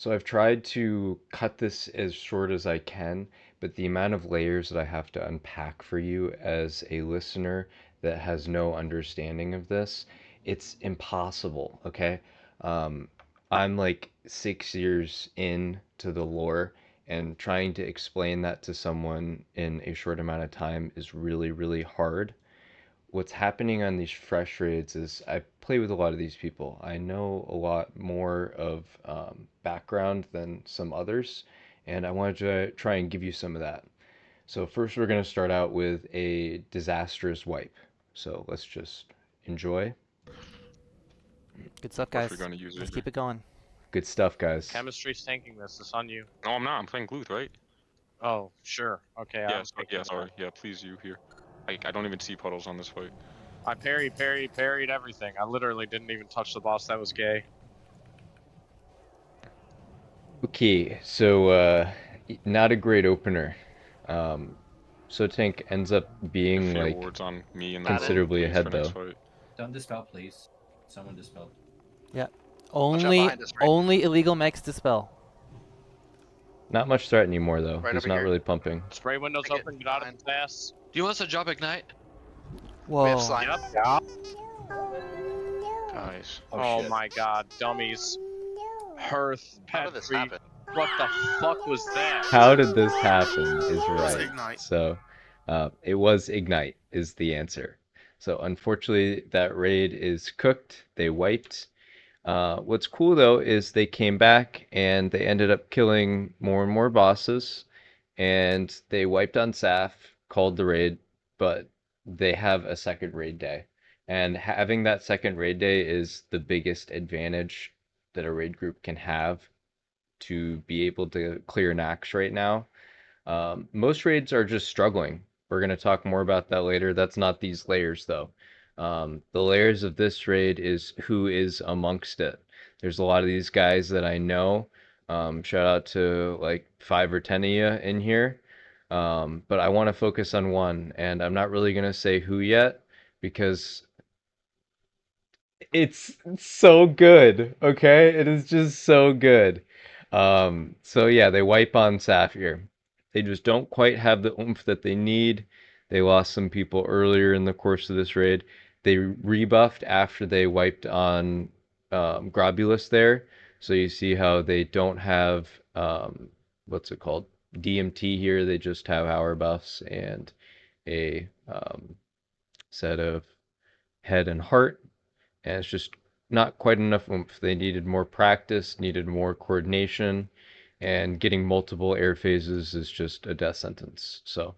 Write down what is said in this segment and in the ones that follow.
So I've tried to cut this as short as I can, but the amount of layers that I have to unpack for you as a listener that has no understanding of this, it's impossible, okay? Um, I'm like 6 years in to the lore, and trying to explain that to someone in a short amount of time is really, really hard. What's happening on these fresh raids is I play with a lot of these people. I know a lot more of background than some others, and I wanted to try and give you some of that. So first, we're going to start out with a disastrous wipe. So let's just enjoy. Good stuff, Of course we're guys. gonna use Let's it. keep it going. Good stuff, guys. Chemistry's tanking this. It's on you. No, I'm not. I'm playing Gluth, right? Oh, sure. Okay, Yeah, I'm taking yeah, it. sorry. Yeah, please you here. I don't even see puddles on this fight. I parried everything. I literally didn't even touch the boss. That was gay. Okay, so not a great opener. So Tank ends up being Fear like wards on me and the considerably please, ahead for next though. fight. Don't dispel, please. Someone dispel. Yeah. Watch out Only behind us, right? only illegal mechs dispel. Not much threat anymore though. Right He's over not here. really pumping. Spray windows I get open. Get out of behind. his ass. Do you want us to drop ignite? We Whoa. have slime. Yep. Yeah. Nice. Oh shit. my god, dummies. Hearth, How did this Petri. happen? What the fuck was that? How did this happen is was right. Ignite. So it was Ignite is the answer. So unfortunately that raid is cooked. They wiped. What's cool though is they came back and they ended up killing more and more bosses, and they wiped on Sapph, called the raid, but they have a second raid day. And having that second raid day is the biggest advantage that a raid group can have to be able to clear Naxx right now. Most raids are just struggling. We're going to talk more about that later. That's not these layers, though. The layers of this raid is who is amongst it. There's a lot of these guys that I know. Shout out to like 5 or 10 of you in here. But I want to focus on one, and I'm not really going to say who yet because it's so good, okay? It is just so good. So yeah, they wipe on Sapphire. They just don't quite have the oomph that they need. They lost some people earlier in the course of this raid. They rebuffed after they wiped on Grobulus there. So you see how they don't have what's it called? DMT here. They just have hour buffs and a set of head and heart, and it's just not quite enough oomph. They needed more practice, needed more coordination, and getting multiple air phases is just a death sentence. So,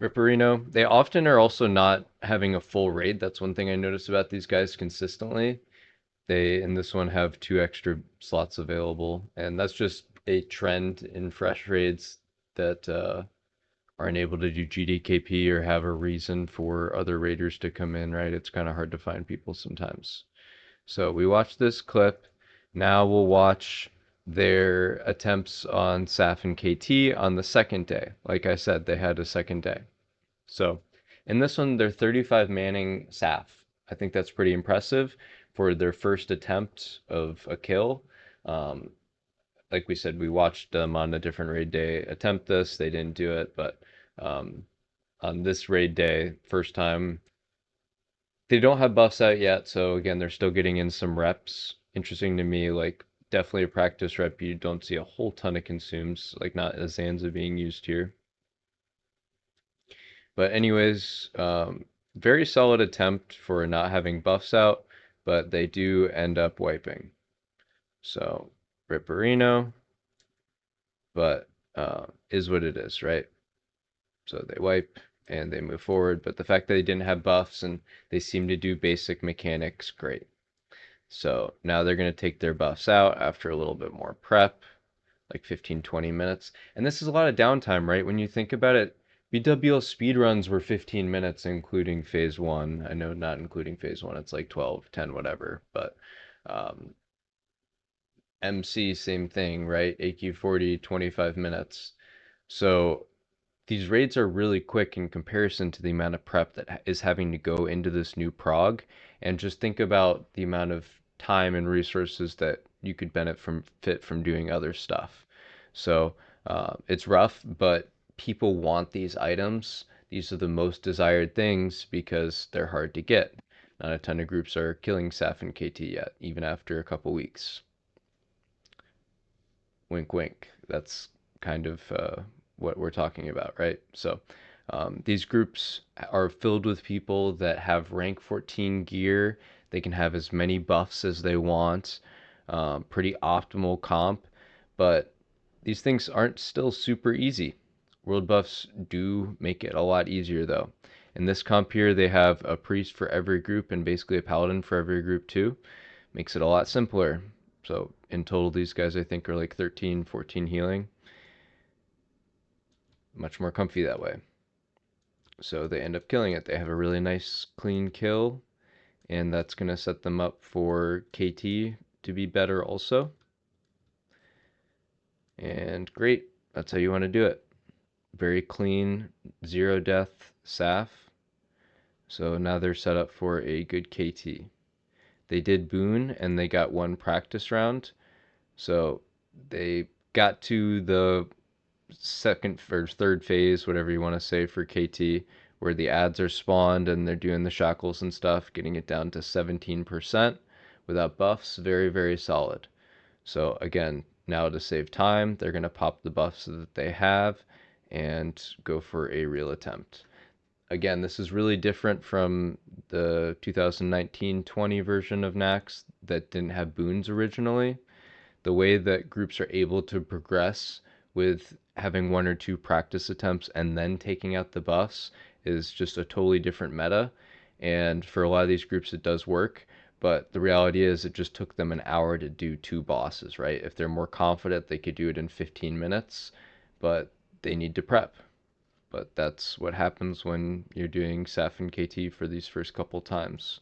Ripperino, they often are also not having a full raid. That's one thing I notice about these guys consistently. They, in this one, have 2 extra slots available, and that's just a trend in fresh raids that aren't able to do GDKP or have a reason for other raiders to come in, right? It's kind of hard to find people sometimes. So we watched this clip. Now we'll watch their attempts on Sapph and KT on the second day. Like I said, they had a second day. So in this one, they're 35 manning Sapph. I think that's pretty impressive for their first attempt of a kill. Um, like we said, we watched them on a different raid day attempt this. They didn't do it, but on this raid day, first time, they don't have buffs out yet, so again, they're still getting in some reps. Interesting to me, like definitely a practice rep. You don't see a whole ton of consumes, like not as Zanza being used here. But anyways, very solid attempt for not having buffs out, but they do end up wiping. So Ripperino, but is what it is, right? So they wipe and they move forward, but the fact that they didn't have buffs and they seem to do basic mechanics, great. So now they're going to take their buffs out after a little bit more prep, like 15-20 minutes. And this is a lot of downtime, right? When you think about it, BWL speedruns were 15 minutes, including phase 1. I know not including phase 1, it's like 12, 10, whatever. But MC, same thing, right? AQ40, 25 minutes. So these raids are really quick in comparison to the amount of prep that is having to go into this new prog. And just think about the amount of time and resources that you could benefit from doing other stuff. So it's rough, but people want these items. These are the most desired things because they're hard to get. Not a ton of groups are killing Sapph and KT yet, even after a couple weeks. Wink, wink. That's kind of what we're talking about, right? So these groups are filled with people that have rank 14 gear. They can have as many buffs as they want. Pretty optimal comp, but these things aren't still super easy. World buffs do make it a lot easier though. In this comp here, they have a priest for every group and basically a paladin for every group too. Makes it a lot simpler. So in total, these guys I think are like 13, 14 healing. Much more comfy that way. So they end up killing it. They have a really nice clean kill, and that's going to set them up for KT to be better also. And great, that's how you want to do it. Very clean, 0 death Sapph. So now they're set up for a good KT. They did Boon, and they got 1 practice round. So they got to the second or third phase, whatever you want to say, for KT, where the ads are spawned and they're doing the shackles and stuff, getting it down to 17% without buffs. Very, very solid. So again, now to save time, they're going to pop the buffs that they have and go for a real attempt. Again, this is really different from the 2019-20 version of Naxx that didn't have boons originally. The way that groups are able to progress with having 1 or 2 practice attempts and then taking out the buffs is just a totally different meta. And for a lot of these groups, it does work. But the reality is it just took them an hour to do 2 bosses, right? If they're more confident, they could do it in 15 minutes, but they need to prep. But that's what happens when you're doing Sapph and KT for these first couple times.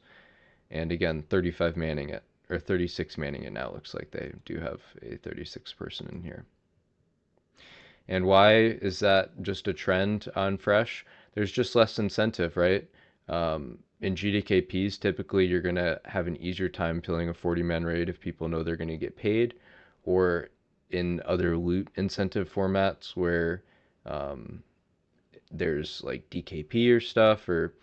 And again, 35 manning it, or 36 manning it now. Looks like they do have a 36 person in here. And why is that just a trend on Fresh? There's just less incentive, right? In GDKPs, typically you're going to have an easier time filling a 40-man raid if people know they're going to get paid, or in other loot incentive formats where there's like DKP or stuff. Or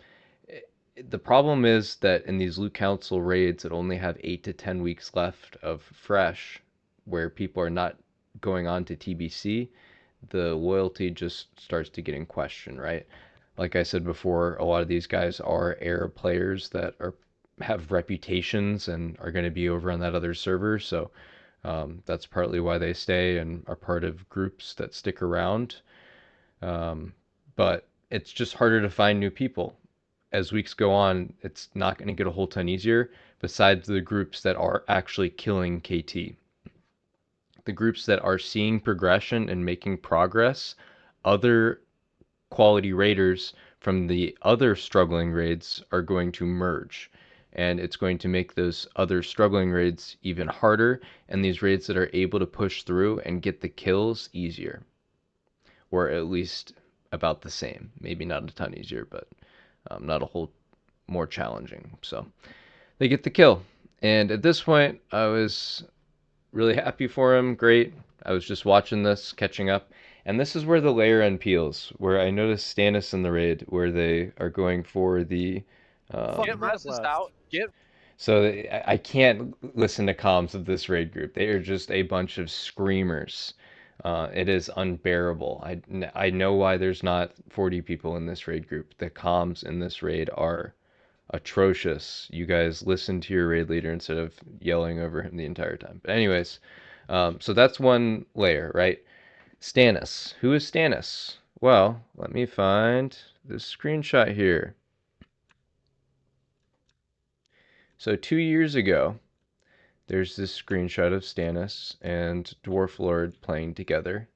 the problem is that in these loot council raids that only have 8 to 10 weeks left of Fresh, where people are not going on to TBC, the loyalty just starts to get in question, right? Like I said before, a lot of these guys are Arab players that have reputations and are going to be over on that other server, so that's partly why they stay and are part of groups that stick around. But it's just harder to find new people. As weeks go on, it's not going to get a whole ton easier, besides the groups that are actually killing KT. The groups that are seeing progression and making progress, other quality raiders from the other struggling raids are going to merge. And it's going to make those other struggling raids even harder, and these raids that are able to push through and get the kills easier. Or at least about the same. Maybe not a ton easier, but not a whole more challenging. So they get the kill. And at this point, I was really happy for him. Great. I was just watching this, catching up. And this is where the layer end peels, where I noticed Stannis in the raid, where they are going for the... Get resist out. So I can't listen to comms of this raid group. They are just a bunch of screamers. It is unbearable. I know why there's not 40 people in this raid group. The comms in this raid are atrocious. You guys listen to your raid leader instead of yelling over him the entire time. But anyways, so that's one layer, right? Stannis. Who is Stannis? Well, let me find this screenshot here. So 2 years ago, there's this screenshot of Stannis and Dwarflord playing together.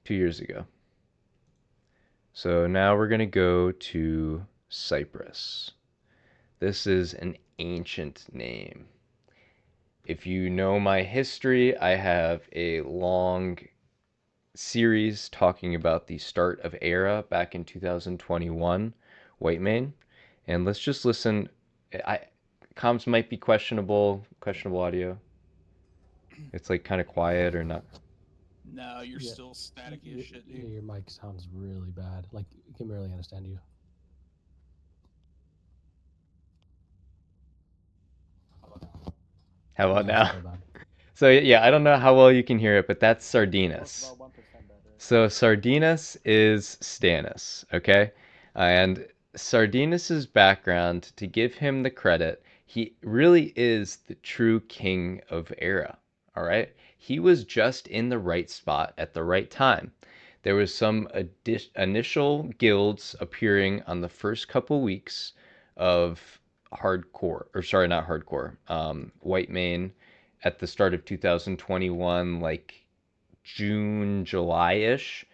2 years ago. So now we're going to go to Cyprus. This is an ancient name. If you know my history, I have a long series talking about the start of Era back in 2021, Whitemane. And let's just listen. comms might be questionable audio. It's like kind of quiet or not. No, you're Yeah. still staticky as shit, Yeah, dude. your mic sounds really bad. Like, you can barely understand you. How about No, it's now? still bad. So yeah, I don't know how well you can hear it, but that's Sardinus. So Sardinus is Stannis, okay? And Sardinus's background, to give him the credit, he really is the true king of Era, all right? He was just in the right spot at the right time. There was some initial guilds appearing on the first couple weeks of hardcore, or sorry, not hardcore, White Mane at the start of 2021, like June, July-ish,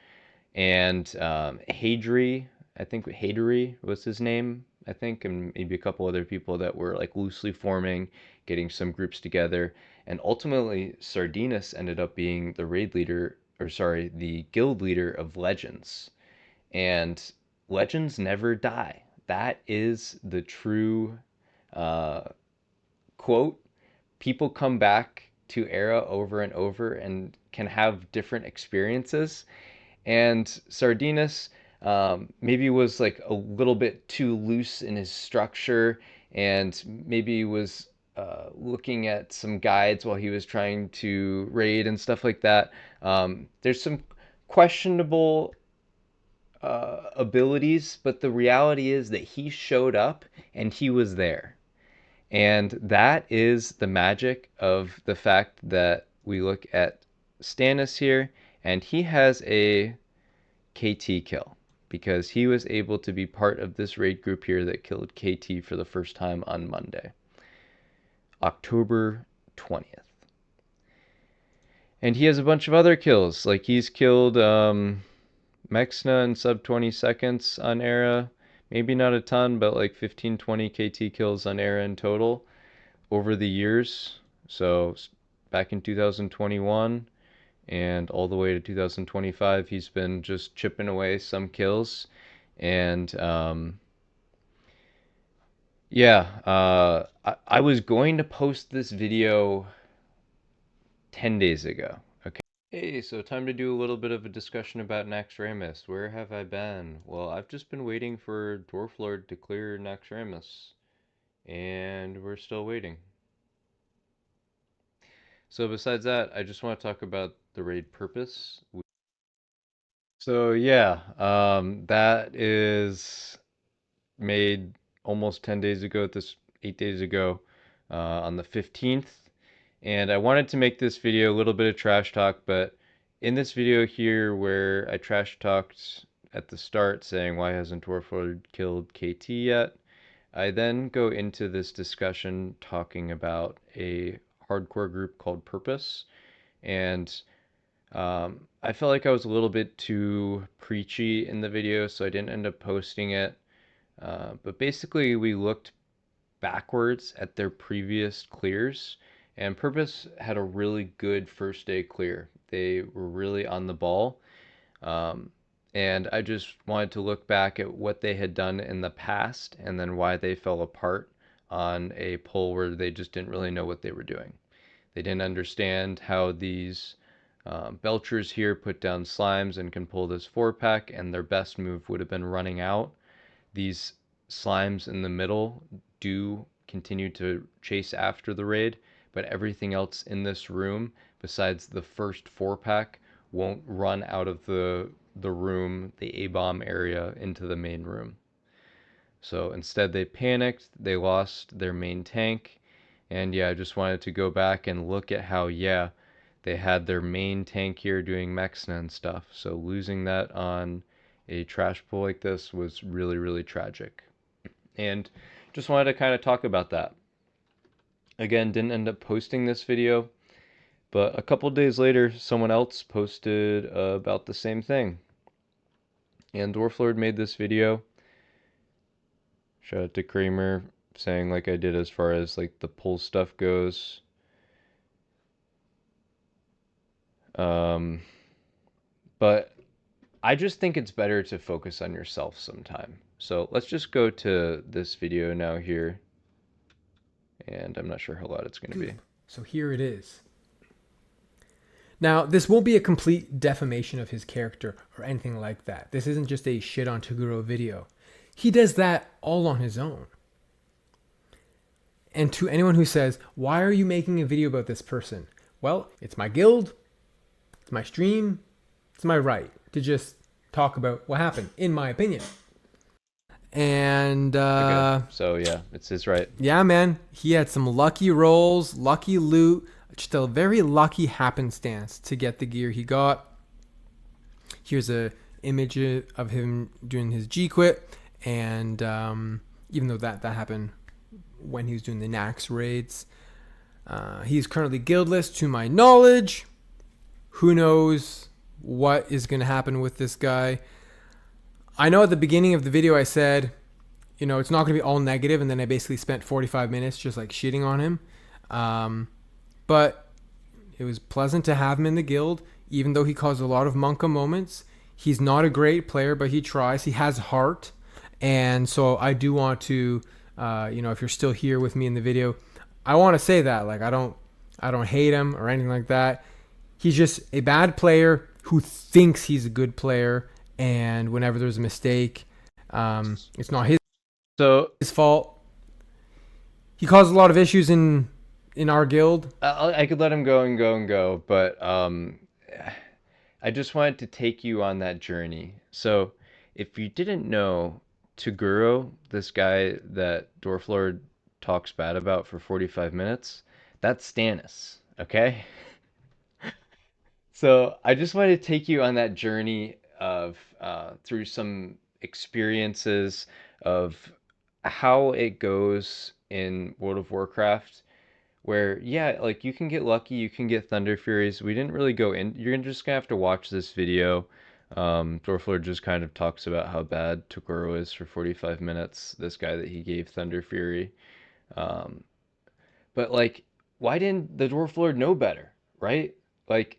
and Hadri, I think Hadri was his name, I think, and maybe a couple other people that were like loosely forming, getting some groups together, and ultimately Sardinus ended up being the raid leader, or sorry, the guild leader of Legends, and Legends never die. That is the true uh, quote. People come back to Era over and over and can have different experiences. And Sardinus maybe was like a little bit too loose in his structure and maybe was looking at some guides while he was trying to raid and stuff like that. There's some questionable abilities, but the reality is that he showed up and he was there. And that is the magic of the fact that we look at Stannis here, and he has a KT kill because he was able to be part of this raid group here that killed KT for the first time on Monday, October 20th. And he has a bunch of other kills, like he's killed Mexna in sub 20 seconds on Era. Maybe not a ton, but like 15-20 KT kills on Era in total over the years. So back in 2021 and all the way to 2025, he's been just chipping away some kills. And yeah, I was going to post this video 10 days ago. Okay. Hey, so time to do a little bit of a discussion about Naxx. Where have I been? Well, I've just been waiting for Dwarflord to clear Naxx, and we're still waiting. So besides that, I just want to talk about the raid purpose. So yeah, that is made almost 10 days ago, 8 days ago, on the 15th. And I wanted to make this video a little bit of trash talk, but in this video here where I trash talked at the start saying why hasn't Dwarflord killed KT yet, I then go into this discussion talking about a hardcore group called Purpose, and I felt like I was a little bit too preachy in the video, so I didn't end up posting it. But basically, we looked backwards at their previous clears, and Purpose had a really good first day clear. They were really on the ball. And I just wanted to look back at what they had done in the past and then why they fell apart on a pull where they just didn't really know what they were doing. They didn't understand how these Belchers here put down slimes and can pull this 4-pack, and their best move would have been running out. These slimes in the middle do continue to chase after the raid, but everything else in this room, besides the first 4-pack, won't run out of the room, the A-bomb area, into the main room. So instead they panicked, they lost their main tank, and yeah, I just wanted to go back and look at how, yeah, they had their main tank here doing Mexna and stuff, so losing that on a trash pull like this was really, really tragic. And just wanted to kind of talk about that. Again, didn't end up posting this video, but a couple days later, someone else posted about the same thing. And Dwarflord made this video. Shout out to Kramer saying like I did as far as like the pull stuff goes. But I just think it's better to focus on yourself sometime. So let's just go to this video now here. and I'm not sure how loud it's going to be. So here it is. Now, this won't be a complete defamation of his character or anything like that. This isn't just a shit on Toguro video. He does that all on his own. And to anyone who says, why are you making a video about this person? Well, it's my guild, it's my stream, it's my right to just talk about what happened, in my opinion. And Okay. So yeah, it's his right. yeah, man, he had some lucky rolls, lucky loot, just a very lucky happenstance to get the gear he got. Here's a image of him doing his G quit, and even though that happened when he was doing the Naxx raids, he's currently guildless to my knowledge. Who knows what is going to happen with this guy? I know at the beginning of the video I said, you know, it's not going to be all negative, and then I basically spent 45 minutes just like shitting on him. But it was pleasant to have him in the guild, even though he caused a lot of Monka moments. He's not a great player, but he tries. He has heart. And so I do want to, you know, if you're still here with me in the video, I want to say that, like, I don't hate him or anything like that. He's just a bad player who thinks he's a good player. And whenever there's a mistake, it's not his fault. He caused a lot of issues in our guild. I could let him go and go and go, but I just wanted to take you on that journey. So if you didn't know, Toguro, this guy that Dwarflord talks bad about for 45 minutes, that's Stannis, okay? So I just wanted to take you on that journey of through some experiences of how it goes in World of Warcraft, where yeah, like you can get lucky, you can get Thunder Furies. We didn't really go in. You're just gonna have to watch this video. Dwarflord just kind of talks about how bad Toguro is for 45 minutes. This guy that he gave Thunder Fury. But like, why didn't the Dwarflord know better, right? Like,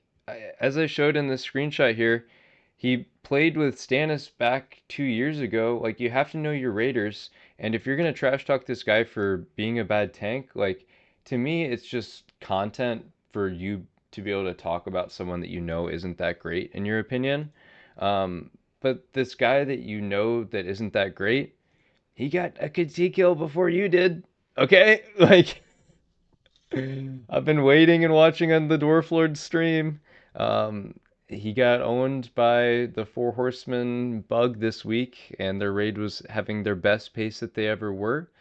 as I showed in this screenshot here, he played with Stannis back 2 years ago. Like, you have to know your raiders, and if you're gonna trash talk this guy for being a bad tank, like, to me, it's just content for you to be able to talk about someone that you know isn't that great, in your opinion. But this guy that you know that isn't that great, he got a KT kill before you did, okay? Like, I've been waiting and watching on the Dwarflord stream. He got owned by the Four Horsemen bug this week, and their raid was having their best pace that they ever were.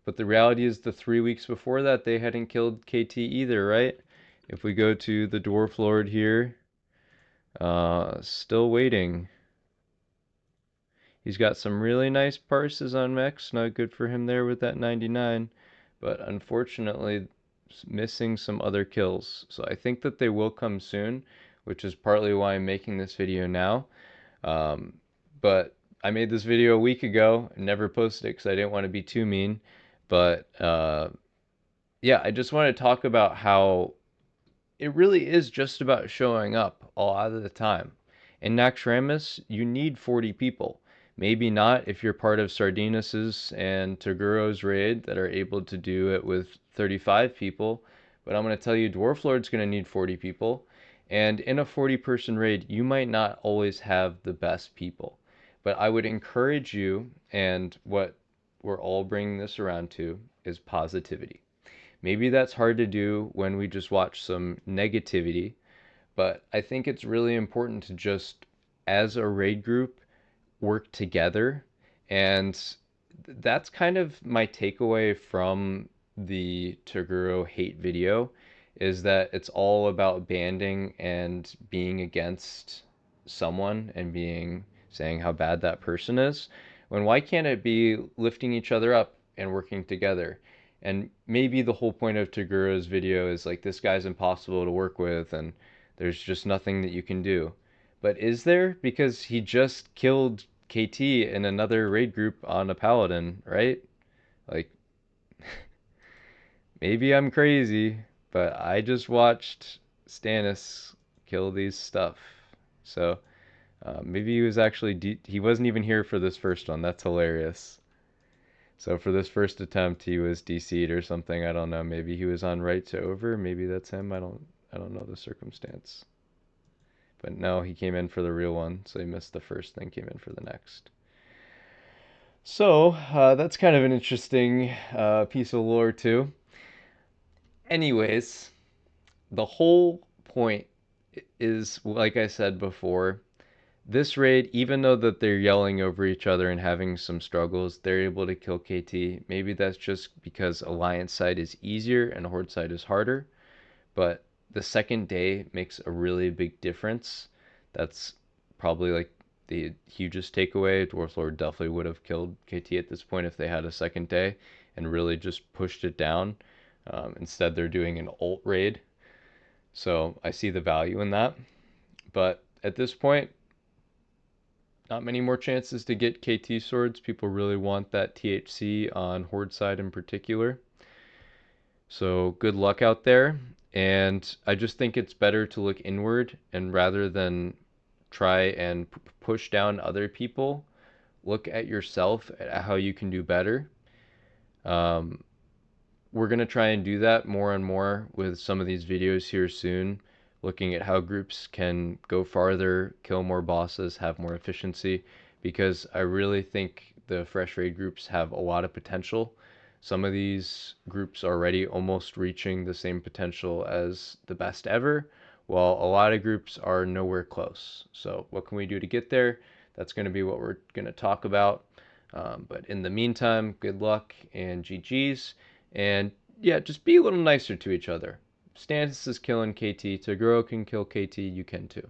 But the reality is the 3 weeks before that, they hadn't killed KT either, right? If we go to the Dwarflord here, still waiting. He's got some really nice parses on mechs, not good for him there with that 99, but unfortunately missing some other kills. So I think that they will come soon, which is partly why I'm making this video now. But I made this video a week ago and never posted it because I didn't want to be too mean. But yeah, I just want to talk about how it really is just about showing up a lot of the time. In Naxx, you need 40 people. Maybe not if you're part of Sardinas's and Toguro's raid that are able to do it with 35 people. But I'm going to tell you, Dwarflord's going to need 40 people. And in a 40-person raid, you might not always have the best people. But I would encourage you, and what we're all bringing this around to, is positivity. Maybe that's hard to do when we just watch some negativity, but I think it's really important to just, as a raid group, work together. And that's kind of my takeaway from the Toguro hate video, is that it's all about banding and being against someone and saying how bad that person is. When why can't it be lifting each other up and working together? And maybe the whole point of Toguro's video is like, this guy's impossible to work with and there's just nothing that you can do. But is there? Because he just killed KT in another raid group on a paladin, right? Like, maybe I'm crazy, but I just watched Stannis kill these stuff. So maybe he was actually he wasn't even here for this first one. That's hilarious. So for this first attempt, he was DC'd or something. I don't know. Maybe he was on right to over. Maybe that's him. I don't know the circumstance. But no, he came in for the real one. So he missed the first, then came in for the next. So that's kind of an interesting piece of lore too. Anyways, the whole point is, like I said before, this raid, even though that they're yelling over each other and having some struggles, they're able to kill KT. Maybe that's just because Alliance side is easier and Horde side is harder, but the second day makes a really big difference. That's probably like the hugest takeaway. Dwarflord definitely would have killed KT at this point if they had a second day and really just pushed it down. Instead, they're doing an ult raid. So I see the value in that. But at this point, not many more chances to get KT swords. People really want that THC on Horde side in particular. So good luck out there. And I just think it's better to look inward and rather than try and push down other people, look at yourself, at how you can do better. We're going to try and do that more and more with some of these videos here soon, looking at how groups can go farther, kill more bosses, have more efficiency, because I really think the fresh raid groups have a lot of potential. Some of these groups are already almost reaching the same potential as the best ever, while a lot of groups are nowhere close. So what can we do to get there? That's going to be what we're going to talk about. But in the meantime, good luck and GG's. And yeah, just be a little nicer to each other. Stannis is killing KT. Toguro can kill KT. You can too.